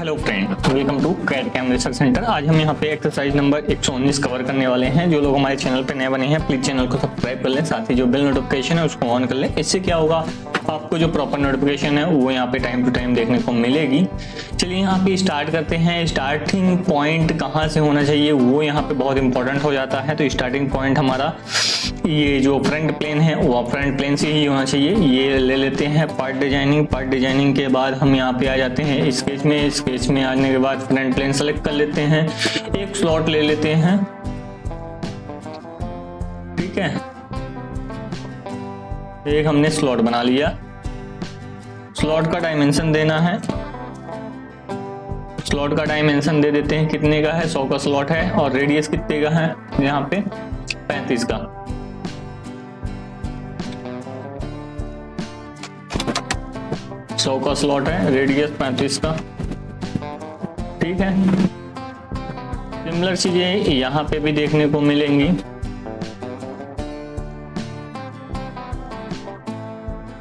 Hello friend, welcome to CAD CAM research centre. आज हम यहाँ पे एक्सरसाइज नंबर 119 कवर करने वाले हैं। जो लोग हमारे चैनल पे नए बने हैं प्लीज चैनल को सब्सक्राइब कर लें, साथ ही जो बेल नोटिफिकेशन है उसको ऑन कर लें। इससे क्या होगा, आपको जो प्रॉपर नोटिफिकेशन है वो यहाँ पे टाइम टू टाइम देखने को मिलेगी। चलिए यहाँ पे स्टार्ट करते हैं। स्टार्टिंग पॉइंट कहाँ से होना चाहिए वो यहाँ पे बहुत इंपॉर्टेंट हो जाता है। तो स्टार्टिंग पॉइंट हमारा ये जो फ्रंट प्लेन है वो फ्रंट प्लेन से ही होना चाहिए। ये ले लेते हैं पार्ट डिजाइनिंग। पार्ट डिजाइनिंग के बाद हम यहाँ पे आ जाते हैं स्केच में। स्केच में आने के बाद फ्रंट प्लेन सेलेक्ट कर लेते हैं, एक स्लॉट ले लेते हैं, ठीक है। एक हमने स्लॉट बना लिया। स्लॉट का डायमेंशन देना है। स्लॉट का डायमेंशन दे देते हैं, कितने का है, 100 का स्लॉट है। और रेडियस कितने का है, यहाँ पे 35 का। सौ का स्लॉट है, रेडियस 35 का, ठीक है। सिमिलर चीजें यहाँ पे भी देखने को मिलेंगी।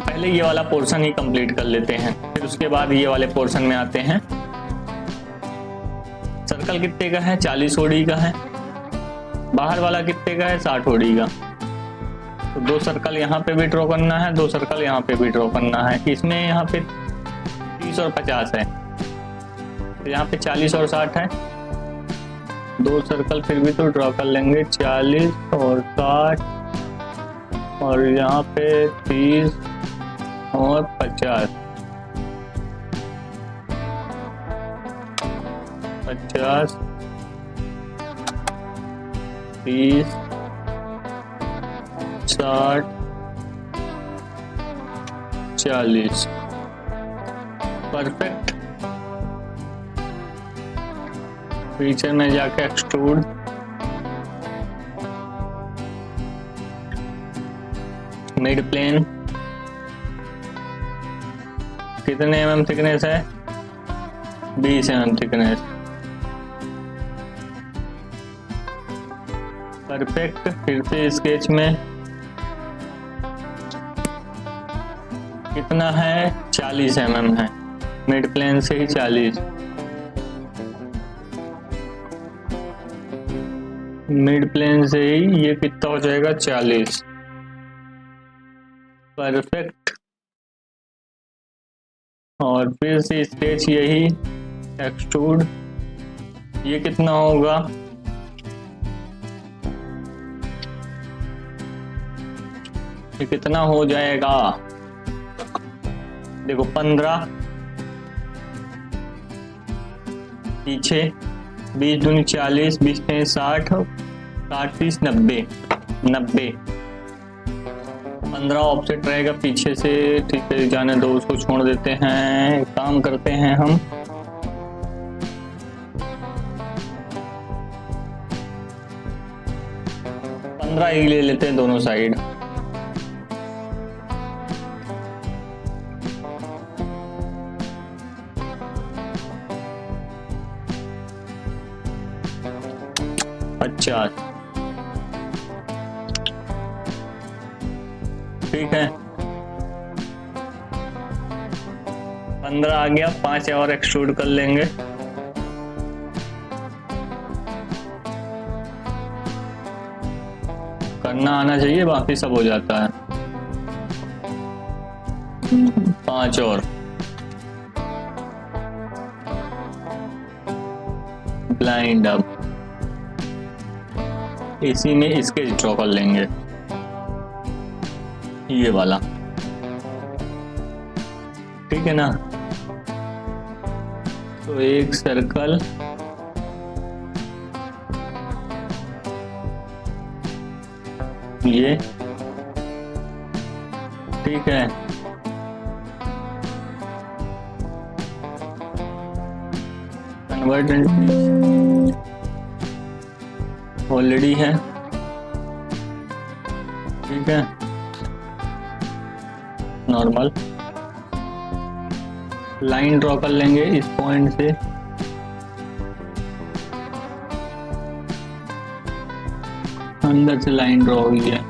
पहले ये वाला पोर्शन ही कंप्लीट कर लेते हैं, फिर उसके बाद ये वाले पोर्शन में आते हैं। सर्कल कितने का है, 40 ओडी का है। बाहर वाला कितने का है, 60 ओडी का। तो 2 सर्कल यहाँ पे भी ड्रॉ करना है, 2 सर्कल यहाँ पे भी ड्रॉ करना है। इसमें यहाँ पे 30 और 50 है, तो यहाँ पे 40 और 60 है। 2 सर्कल फिर भी तो ड्रॉ कर लेंगे, 40 और 60, और यहाँ पे 30 और 50, 50, 30, 60, 40। परफेक्ट। फीचर में जाके एक्सट्रूड, मिड प्लेन कितने mm थिकनेस है, 20 mm थिकनेस। परफेक्ट। फिर से स्केच में कितना है, 40 mm है, मिड प्लेन से ही 40। मिड प्लेन से ही ये कितना हो जाएगा, 40। परफेक्ट। और फिर से स्केच यही एक्सट्रूड, ये कितना होगा, ये कितना हो जाएगा, देखो 15, पीछे 20 दूनी 40, 20 में 60, 60 30 90, 90। 15 ऑफसेट रहेगा पीछे से, ठीक है। जाने दो, उसको छोड़ देते हैं। काम करते हैं हम, पंद्रह ही ले लेते हैं दोनों साइड। अच्छा, ठीक है। 15 आ गया, 5 और एक्सट्रूड कर लेंगे। करना आना चाहिए, बाकी सब हो जाता है। 5 और ब्लाइंड अप, इसी में इसके ड्रॉ कर लेंगे, ये वाला, ठीक है ना। तो एक सर्कल ये, ठीक है। कन्वर्टेंट ऑलरेडी है, ठीक है। नॉर्मल लाइन ड्रॉ कर लेंगे इस पॉइंट से, अंदर से लाइन ड्रॉ हुई है।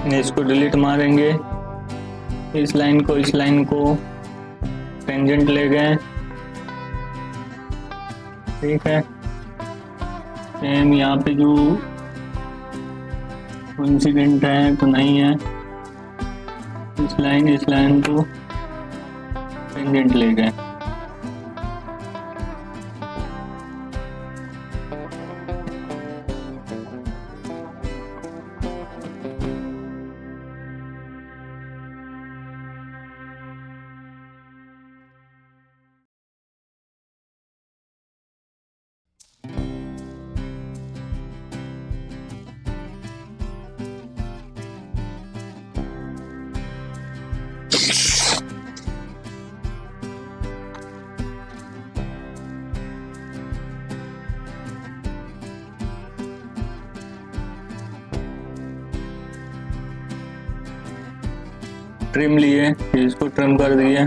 इसको डिलीट मारेंगे, इस लाइन को टेंजेंट ले गए, ठीक है। सेम यहाँ पे जो कोइंसिडेंट है तो नहीं है, इस लाइन को टेंजेंट ले गए। ट्रिम लिए, फिर इसको ट्रिम कर दिए।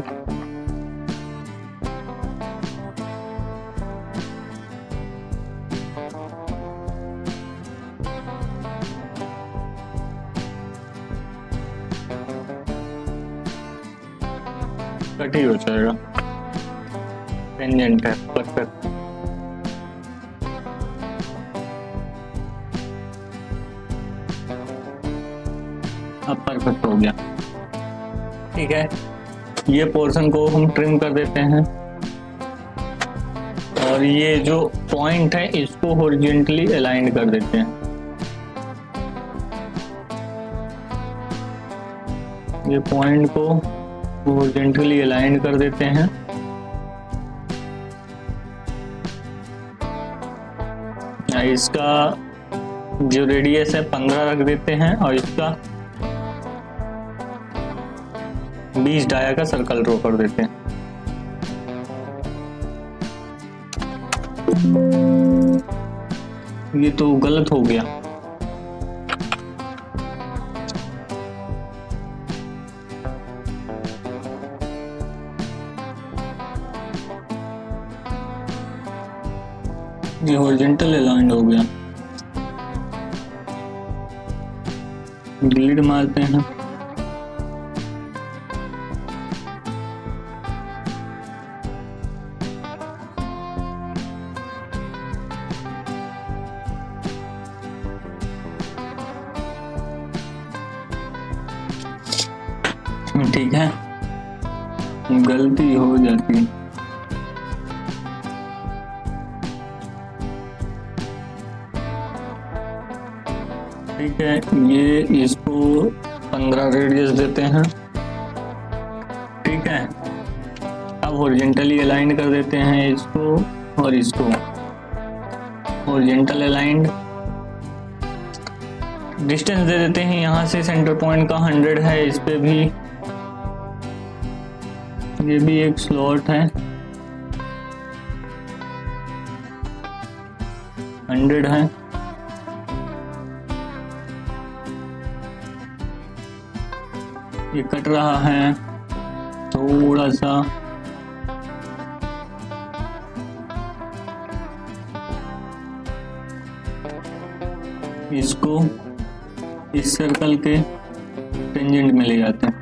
कट ही हो जाएगा, टेंजेंट है, परफेक्ट। अब परफेक्ट हो गया, ठीक है। ये पोर्शन को हम ट्रिम कर देते हैं और ये जो पॉइंट है इसको हॉरिजॉन्टली अलाइन कर देते हैं। ये पॉइंट को हॉरिजॉन्टली अलाइन कर देते हैं। इसका जो रेडियस है 15 रख देते हैं और इसका 20 डाया का सर्कल ड्रॉ कर देते हैं। ये तो गलत हो गया, ये हॉरिजॉन्टल अलाइंड हो गया। डिलीट मारते हैं। ठीक है, गलती हो जाती है। ठीक है, ये इसको 15 रेडियस देते हैं, ठीक है। अब हॉरिजॉन्टली अलाइन कर देते हैं इसको और इसको। हॉरिजॉन्टल अलाइंड, डिस्टेंस दे देते हैं यहाँ से सेंटर पॉइंट का 100 है। इस पे भी ये भी एक स्लॉट है, 100 है। ये कट रहा है थोड़ा सा, इसको इस सर्कल के टेंजेंट में ले जाते हैं।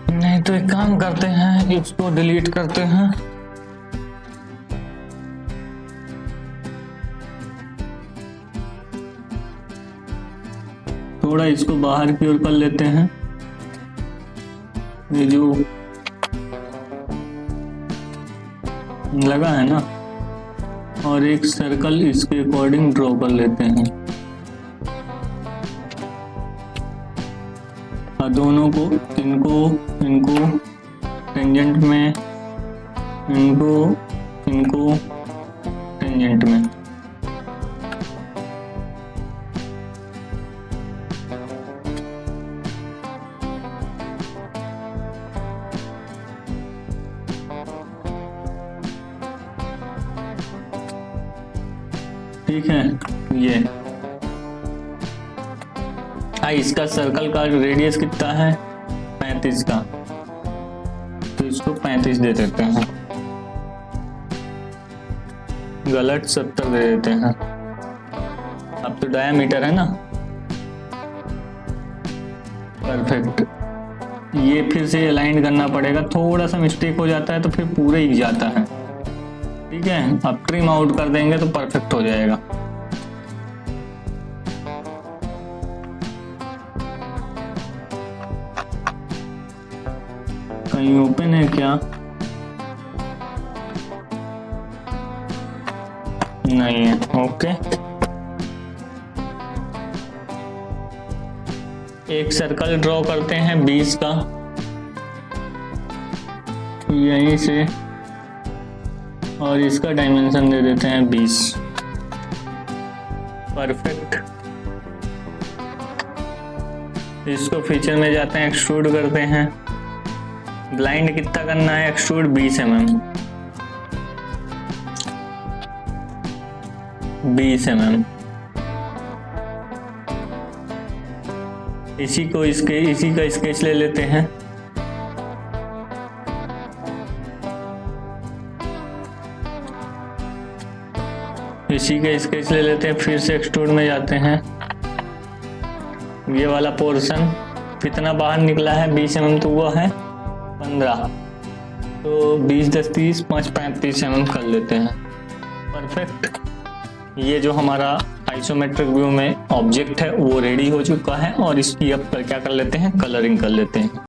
नहीं तो एक काम करते हैं, इसको डिलीट करते हैं। थोड़ा इसको बाहर की ओर कर लेते हैं, ये जो लगा है ना, और एक सर्कल इसके अकॉर्डिंग ड्रॉ कर लेते हैं। और दोनों को, इनको टेंजेंट में, इनको टेंजेंट में। ठीक है, ये इसका सर्कल का रेडियस कितना है 35 का, तो इसको 35 दे देते हैं, गलत 70 दे देते हैं। अब तो डायामीटर है ना, परफेक्ट। ये फिर से अलाइन करना पड़ेगा, थोड़ा सा मिस्टेक हो जाता है तो फिर पूरा ही जाता है। ठीक है, अब ट्रिम आउट कर देंगे तो परफेक्ट हो जाएगा। कहीं ओपन है क्या? नहीं है। ओके, एक सर्कल ड्रॉ करते हैं 20 का, यहीं से, और इसका डायमेंशन दे देते हैं 20। परफेक्ट। इसको फीचर में जाते हैं, एक्सट्रूड करते हैं। ब्लाइंड कितना करना है? Extrude 20 mm, 20 mm। इसी का स्केच ले लेते हैं। इसी का स्केच ले लेते हैं, फिर से एक्सट्रूड में जाते हैं। ये वाला पोर्शन कितना बाहर निकला है 20 mm, तो वो है 15, तो 20 10 30 5 35 mm कर लेते हैं। परफेक्ट। ये जो हमारा आइसोमेट्रिक व्यू में ऑब्जेक्ट है वो रेडी हो चुका है, और इसकी अब क्या कर लेते हैं, कलरिंग कर लेते हैं।